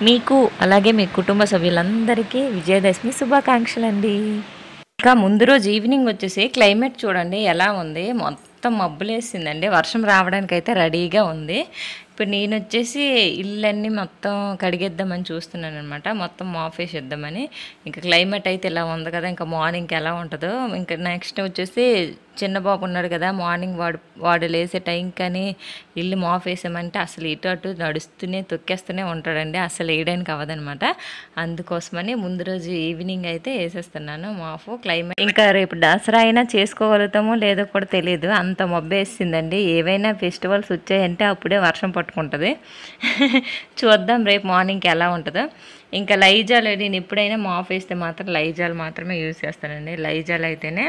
మీకు అలాగే మీ కుటుంబ సభ్యులందరికీ విజయదశమి శుభాకాంక్షలండి. ఇంకా ముందు రోజు ఈవినింగ్ వచ్చేసి క్లైమేట్ చూడండి ఎలా ఉంది. మొత్తం మబ్బులేసిందండి. వర్షం రావడానికైతే రెడీగా ఉంది. ఇప్పుడు నేను వచ్చేసి ఇల్లన్నీ మొత్తం కడిగేద్దామని చూస్తున్నాను అనమాట. మొత్తం మాఫేసేద్దామని. ఇంకా క్లైమేట్ అయితే ఇలా ఉంది కదా, ఇంకా మార్నింగ్కి ఎలా ఉంటుందో. ఇంకా నెక్స్ట్ వచ్చేసి చిన్న బాబు ఉన్నాడు కదా, మార్నింగ్ వాడు లేసే టైం కానీ ఇల్లు మాఫేసామంటే అసలు ఇటు అటు నడుస్తూనే తొక్కేస్తూనే ఉంటాడండి. అసలు వేయడానికి అవ్వదనమాట. అందుకోసమని ముందు రోజు ఈవినింగ్ అయితే వేసేస్తున్నాను మాఫ్. క్లైమేట్ ఇంకా రేపు దసరా అయినా చేసుకోగలుగుతామో లేదో కూడా తెలియదు, అంత మబ్బేసిందండి. ఏవైనా ఫెస్టివల్స్ వచ్చాయంటే అప్పుడే వర్షం పట్టుకుంటుంది. చూద్దాం రేపు మార్నింగ్కి ఎలా ఉంటుందో. ఇంకా లైజాల్ నేను ఎప్పుడైనా మాఫ్ వేస్తే మాత్రం లైజాల్ మాత్రమే యూజ్ చేస్తానండి. లైజాల్ అయితేనే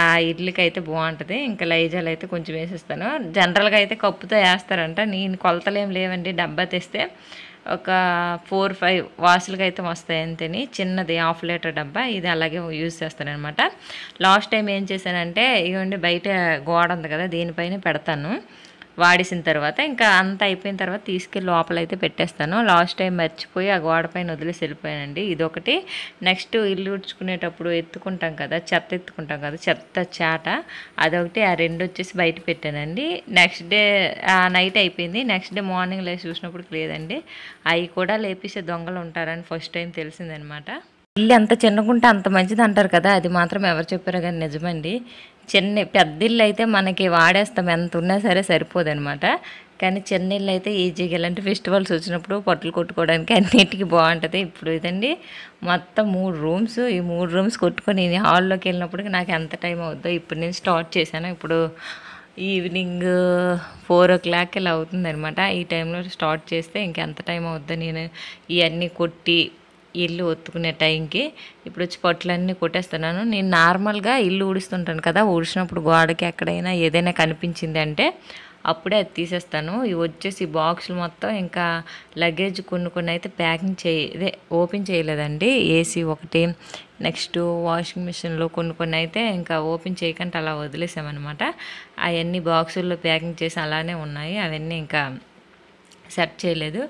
ఆ ఇడ్లీకి అయితే బాగుంటుంది. ఇంకా లైజాల్ అయితే కొంచెం వేసేస్తాను. జనరల్గా అయితే కప్పుతో వేస్తారంట. నేను కొలతలేం లేవండి. డబ్బా తెస్తే ఒక 4-5 వాసులకి అయితే వస్తాయి అంతేని. చిన్నది 1/2 లీటర్ డబ్బా, ఇది అలాగే యూజ్ చేస్తానమాట. లాస్ట్ టైం ఏం చేశానంటే ఇవ్వండి, బయట గోడ ఉంది కదా, దీనిపైన పెడతాను. వాడేసిన తర్వాత ఇంకా అంతా అయిపోయిన తర్వాత తీసుకెళ్ళి లోపలైతే పెట్టేస్తాను. లాస్ట్ టైం మర్చిపోయి ఆ గోడ పైన వదిలేసి వెళ్ళిపోయానండి. ఇదొకటి. నెక్స్ట్ ఇల్లు ఉడ్చుకునేటప్పుడు ఎత్తుకుంటాం కదా, చెత్త ఎత్తుకుంటాం కదా, చెత్త చాట, అదొకటి. ఆ 2 వచ్చేసి బయట పెట్టానండి. నెక్స్ట్ డే నైట్ అయిపోయింది. నెక్స్ట్ డే మార్నింగ్ లేచి చూసినప్పుడు లేదండి. అవి కూడా లేపేసే దొంగలు ఉంటారని ఫస్ట్ టైం తెలిసిందనమాట. ఇల్లు ఎంత చిన్నగుంటే అంత మంచిది అంటారు కదా, అది మాత్రం ఎవరు చెప్పారో కానీ నిజమండి. పెద్ద ఇల్లు అయితే మనకి వాడేస్తాం, ఎంత ఉన్నా సరే సరిపోదనమాట. కానీ చిన్న ఇల్లు అయితే ఈజీగా ఇలాంటి ఫెస్టివల్స్ వచ్చినప్పుడు పట్టులు కొట్టుకోవడానికి అన్నిటికీ బాగుంటుంది. ఇప్పుడు ఇదండి మొత్తం 3 రూమ్స్. ఈ 3 రూమ్స్ కొట్టుకొని హాల్లోకి వెళ్ళినప్పటికి నాకు ఎంత టైం అవుద్దో. ఇప్పుడు నేను స్టార్ట్ చేశాను. ఇప్పుడు ఈవినింగ్ 4 o'clock ఇలా అవుతుందనమాట. ఈ టైంలో స్టార్ట్ చేస్తే ఇంకెంత టైం అవుద్దో నేను ఇవన్నీ కొట్టి ఇల్లు ఒత్తుకునే టైంకి. ఇప్పుడు వచ్చి పట్లన్నీ కొట్టేస్తున్నాను. నేను నార్మల్గా ఇల్లు ఊడుస్తుంటాను కదా, ఊడిచినప్పుడు గోడకి ఎక్కడైనా ఏదైనా కనిపించింది అంటే అప్పుడే అది తీసేస్తాను. ఇవి వచ్చేసి బాక్సులు మొత్తం ఇంకా లగేజ్ కొన్ని అయితే ప్యాకింగ్ ఓపెన్ చేయలేదండి. ఏసీ ఒకటి, నెక్స్ట్ వాషింగ్ మిషన్లో కొన్ని అయితే ఇంకా ఓపెన్ చేయకుండా అలా వదిలేసామన్నమాట. అవన్నీ బాక్సుల్లో ప్యాకింగ్ చేసి అలానే ఉన్నాయి. అవన్నీ ఇంకా సెట్ చేయలేదు.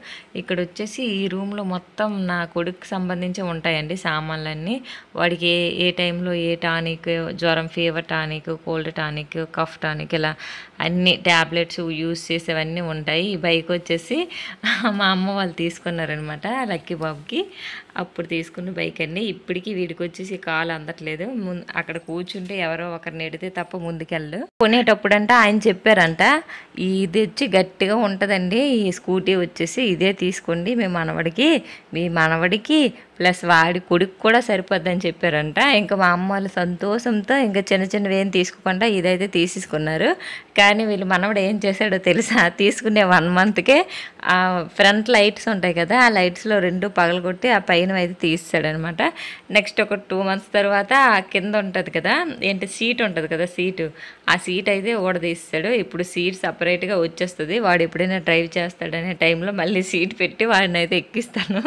ఇక్కడ వచ్చేసి ఈ రూమ్లో మొత్తం నా కొడుకు సంబంధించి ఉంటాయండి సామాన్లన్నీ. వాడికి ఏ టైంలో ఏ టానిక్, జ్వరం fever tonic, cold tonic, cough tonic, ఇలా అన్ని ట్యాబ్లెట్స్ యూజ్ చేసేవన్నీ ఉంటాయి. ఈ బైక్ వచ్చేసి మా అమ్మ వాళ్ళు తీసుకున్నారనమాట లక్కీ బాబుకి. అప్పుడు తీసుకున్న బైక్ అండి. ఇప్పటికీ వీడికి వచ్చేసి కాలు అందట్లేదు. అక్కడ కూర్చుంటే ఎవరో ఒకరిని ఎడితే తప్ప ముందుకెళ్ళు. కొనేటప్పుడంట ఆయన చెప్పారంట, ఇది వచ్చి గట్టిగా ఉంటుందండి, ఈ స్కూటీ వచ్చేసి ఇదే తీసుకోండి, మీ మనవడికి ప్లస్ వాడి కొడుకు కూడా సరిపోద్దని చెప్పారంట. ఇంకా మా అమ్మ వాళ్ళు సంతోషంతో ఇంకా చిన్నవి ఏం తీసుకోకుండా ఇదైతే తీసేసుకున్నారు. కానీ వీళ్ళు మనవడు ఏం చేశాడో తెలుసా, తీసుకునే 1 monthకే ఆ ఫ్రంట్ లైట్స్ ఉంటాయి కదా, ఆ లైట్స్లో 2 పగలగొట్టి ఆ పైన అయితే తీసాడనమాట. నెక్స్ట్ ఒక 2 months తర్వాత కింద ఉంటుంది కదా, సీట్ ఉంటుంది కదా, ఆ సీట్ అయితే తీస్తాడు. ఇప్పుడు సీట్ సపరేట్గా వచ్చేస్తుంది. వాడు ఎప్పుడైనా డ్రైవ్ చేస్తాడనే టైంలో మళ్ళీ సీట్ పెట్టి వాడిని అయితే ఎక్కిస్తాను.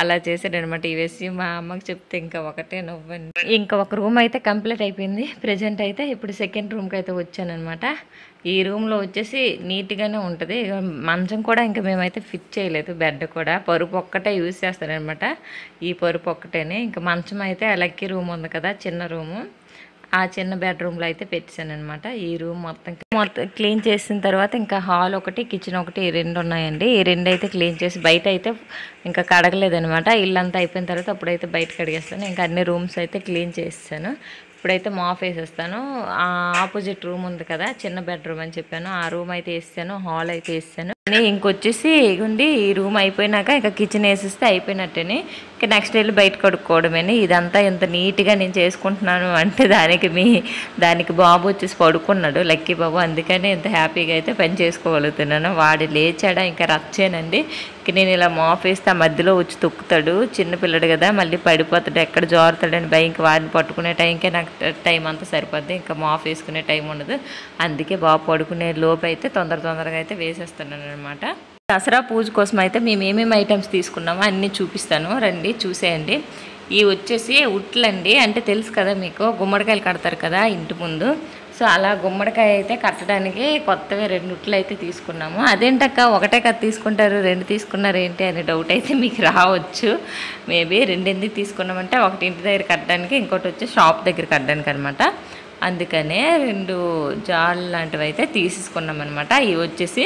అలా చేశాడనమాట. ఇవేసి మా అమ్మకి చెప్తే ఇంకా ఒకటే నవ్వండి. ఇంకా ఒక రూమ్ అయితే కంప్లీట్ అయిపోయింది. ప్రజెంట్ అయితే ఇప్పుడు సెకండ్ రూమ్కి అయితే వచ్చానమాట. ఈ రూమ్లో వచ్చేసి నీట్గానే ఉంటుంది. మంచం కూడా ఇంకా మేమైతే ఫిట్ చేయలేదు. బెడ్ కూడా పరుపు ఒక్కటే యూజ్ చేస్తారనమాట. ఈ పరుపు ఒక్కటేనే. ఇంకా మంచం అయితే లక్కీ రూమ్ ఉంది కదా, చిన్న రూము, ఆ చిన్న బెడ్రూమ్లో అయితే పెట్టాను అనమాట. ఈ రూమ్ మొత్తం క్లీన్ చేసిన తర్వాత ఇంకా హాల్ ఒకటి, కిచెన్ ఒకటి, ఈ 2 ఉన్నాయండి. ఈ 2 అయితే క్లీన్ చేసి బయట అయితే ఇంకా కడగలేదనమాట. ఇల్లంతా అయిపోయిన తర్వాత అప్పుడైతే బయట కడిగేస్తాను. ఇంకా అన్ని రూమ్స్ అయితే క్లీన్ చేస్తాను. ఇప్పుడైతే మాఫ్ వేసేస్తాను. ఆపోజిట్ రూమ్ ఉంది కదా, చిన్న బెడ్రూమ్ అని చెప్పాను, ఆ రూమ్ అయితే వేసాను. హాల్ అయితే వేసాను. ఇంకొచ్చేసి ఇగుండి ఈ రూమ్ అయిపోయినాక ఇంకా కిచెన్ వేసేస్తే అయిపోయినట్టేని. ఇంకా నెక్స్ట్ వెళ్ళి బయట కడుక్కోవడమేని. ఇదంతా ఎంత నీట్గా నేను చేసుకుంటున్నాను అంటే దానికి బాబు వచ్చేసి పడుకున్నాడు, లక్కీ బాబు. అందుకని ఇంత హ్యాపీగా అయితే పని చేసుకోగలుగుతున్నాను. వాడు లేచాడా ఇంకా రచ్చేనండి. ఇంక నేను ఇలా మాఫ్ వేస్తే ఆ మధ్యలో వచ్చి తొక్కుతాడు. చిన్నపిల్లడు కదా, మళ్ళీ పడిపోతాడు, ఎక్కడ జారుతాడని భయం. ఇంక వాడిని పట్టుకునే టైంకే నాకు టైం అంతా సరిపోద్ది. ఇంకా మాఫ్ వేసుకునే టైం ఉండదు. అందుకే బాబు పడుకునే లోపు అయితే తొందరగా అయితే వేసేస్తున్నాను అనమాట. దసరా పూజ కోసం అయితే మేము ఏమేమి ఐటమ్స్ తీసుకున్నామో అన్నీ చూపిస్తాను, రండి చూసేయండి. ఇవి వచ్చేసి ఉట్లండి. అంటే తెలుసు కదా మీకు, గుమ్మడికాయలు కడతారు కదా ఇంటి ముందు. సో అలా గుమ్మడికాయ అయితే కట్టడానికి కొత్తవి 2 ఉట్లు అయితే తీసుకున్నాము. అదేంటక్క ఒకటే కత్తి తీసుకుంటారు 2 తీసుకున్నారు ఏంటి అనే డౌట్ అయితే మీకు రావచ్చు. మేబీ 2 ఎందుకు తీసుకున్నామంటే ఒకటి ఇంటి దగ్గర కట్టడానికి, ఇంకోటి వచ్చి షాప్ దగ్గర కట్టడానికి అనమాట. అందుకనే 2 జార్లు లాంటివి అయితే తీసేసుకున్నాం అనమాట. ఇవి వచ్చేసి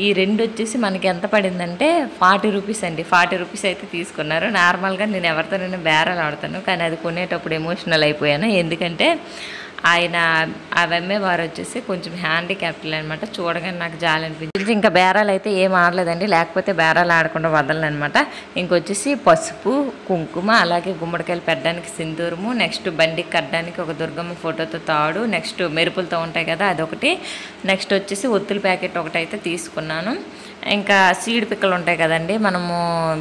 ఈ 2 వచ్చేసి మనకి ఎంత పడిందంటే 40 రూపీస్ అండి. 40 రూపీస్ అయితే తీసుకున్నారు. నార్మల్గా నేను ఎవరితోనైనా బేరాలు ఆడతాను, కానీ అది కొనేటప్పుడు ఎమోషనల్ అయిపోయాను. ఎందుకంటే ఆయన అవమ్మే వారు వచ్చేసి కొంచెం హ్యాండిక్యాప్లు అనమాట. చూడగానే నాకు జాలి అనిపించింది. ఇంకా బేరాలు అయితే ఏం ఆడలేదండి, లేకపోతే బేరాలు ఆడకుండా వదలను అనమాట. ఇంకొచ్చేసి పసుపు, కుంకుమ, అలాగే గుమ్మడికాయలు పెట్టడానికి సింధూరము, నెక్స్ట్ బండికి కట్టడానికి ఒక దుర్గమ్మ ఫోటోతో తాడు, నెక్స్ట్ మెరుపులతో ఉంటాయి కదా అదొకటి, నెక్స్ట్ వచ్చేసి ఒత్తుల ప్యాకెట్ ఒకటి అయితే తీసుకున్నాను. ఇంకా సీడ్ పిక్కలు ఉంటాయి కదండి, మనము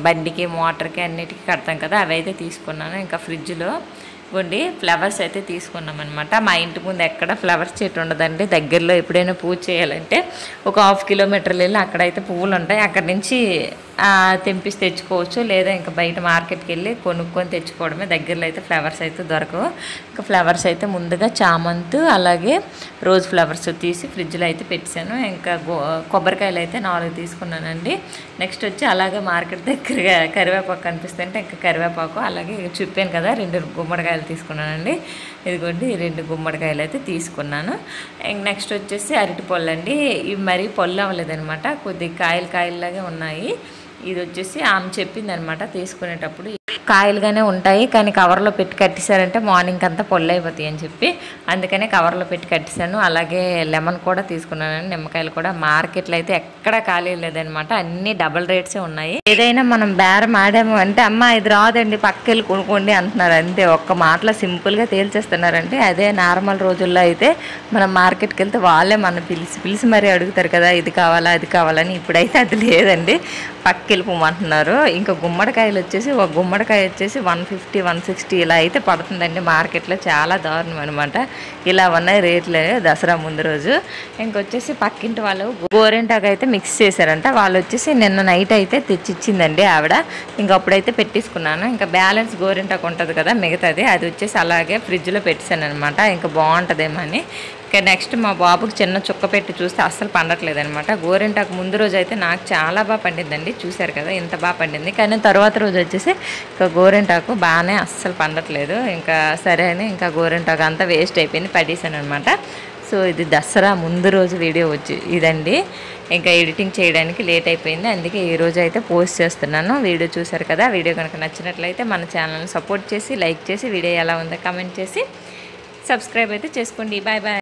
బండికి మోటార్కి అన్నిటికీ కడతాం కదా, అవి అయితే తీసుకున్నాను. ఇంకా ఫ్రిడ్జ్లో ఇవ్వండి ఫ్లవర్స్ అయితే తీసుకున్నాం అనమాట. మా ఇంటి ముందు ఎక్కడ ఫ్లవర్స్ చెట్టు ఉండదండి. దగ్గరలో ఎప్పుడైనా పూజ చేయాలంటే ఒక 1/2 కిలోమీటర్లు వెళ్ళి అక్కడైతే పువ్వులు ఉంటాయి, అక్కడి నుంచి తెంపిసి తెచ్చుకోవచ్చు, లేదా ఇంకా బయట మార్కెట్కి వెళ్ళి కొనుక్కొని తెచ్చుకోవడమే. దగ్గరలో అయితే ఫ్లవర్స్ అయితే దొరకవు. ఇంకా ఫ్లవర్స్ అయితే ముందుగా చామంతి అలాగే రోజ్ ఫ్లవర్స్ తీసి ఫ్రిడ్జ్లో అయితే పెట్టాను. ఇంకా కొబ్బరికాయలు అయితే 4 తీసుకున్నానండి. నెక్స్ట్ వచ్చి అలాగే మార్కెట్ దగ్గరగా కరివేపాకు కనిపిస్తుంటే ఇంకా కరివేపాకు, అలాగే చెప్పాను కదా 2 గుమ్మడికాయలు తీసుకున్నానండి. ఇదిగోండి 2 గుమ్మడికాయలు అయితే తీసుకున్నాను. నెక్స్ట్ వచ్చేసి అరటి పళ్ళు అండి. ఇవి మరీ పళ్ళు అవ్వలేదనమాట, కొద్దిగా కాయలాగే ఉన్నాయి. ఇది వచ్చేసి ఆమె చెప్పిందనమాట తీసుకునేటప్పుడు కాయలుగానే ఉంటాయి, కానీ కవర్లో పెట్టి కట్టేశారంటే మార్నింగ్ అంతా పొల్లు అయిపోతాయి అని చెప్పి అందుకనే కవర్లో పెట్టి కట్టేశాను. అలాగే లెమన్ కూడా తీసుకున్నాను, నిమ్మకాయలు కూడా. మార్కెట్లో అయితే ఎక్కడ ఖాళీ లేదనమాట, అన్నీ డబుల్ రేట్సే ఉన్నాయి. ఏదైనా మనం బేరం ఆడాము అంటే అమ్మ ఇది రాదండి పక్కకెళ్ళి కొనుక్కోండి అంటున్నారు, అంతే ఒక్క మాటలో సింపుల్గా తేల్చేస్తున్నారంటే. అదే నార్మల్ రోజుల్లో అయితే మనం మార్కెట్కి వెళ్తే వాళ్ళే మనం పిలిచి మరీ అడుగుతారు కదా ఇది కావాలా అది కావాలని. ఇప్పుడైతే అది లేదండి, పక్కకెళ్ళిపోమంటున్నారు. ఇంకా గుమ్మడికాయలు వచ్చేసి ఒక గుమ్మడికాయ వచ్చేసి 150 160 ఇలా అయితే పడుతుందండి మార్కెట్లో. చాలా దారుణం అనమాట, ఇలా ఉన్నాయి రేట్లు దసరా ముందు రోజు. ఇంకొచ్చేసి పక్కింటి వాళ్ళు గోరెంటాకు అయితే మిక్స్ చేశారంట, వాళ్ళు వచ్చేసి నిన్న నైట్ అయితే తెచ్చిచ్చిందండి ఆవిడ. ఇంకా అప్పుడైతే పెట్టేసుకున్నాను. ఇంకా బ్యాలెన్స్ గోరెంటాకు ఉంటుంది కదా మిగతాది, అది వచ్చేసి అలాగే ఫ్రిడ్జ్లో పెట్టేశాను అనమాట, ఇంకా బాగుంటుందేమో అని. ఇంకా నెక్స్ట్ మా బాబుకి చిన్న చుక్క పెట్టి చూస్తే అస్సలు పండట్లేదు అనమాట. గోరెంటాకు ముందు రోజు అయితే నాకు చాలా బాగా పండిందండి, చూశారు కదా ఎంత బాగా పండింది. కానీ తర్వాత రోజు వచ్చేసి ఇంకా గోరెంటాకు బాగానే అస్సలు పండట్లేదు. ఇంకా సరే అని ఇంకా గోరెంటాకు అంతా వేస్ట్ అయిపోయింది, పడేసాను అనమాట. సో ఇది దసరా ముందు రోజు వీడియో వచ్చి ఇదండి. ఇంకా ఎడిటింగ్ చేయడానికి లేట్ అయిపోయింది, అందుకే ఈరోజు అయితే పోస్ట్ చేస్తున్నాను. వీడియో చూశారు కదా, వీడియో కనుక నచ్చినట్లయితే మన ఛానల్ని సపోర్ట్ చేసి లైక్ చేసి వీడియో ఎలా ఉందో కామెంట్ చేసి సబ్స్క్రైబ్ అయితే చేసుకోండి. Bye bye.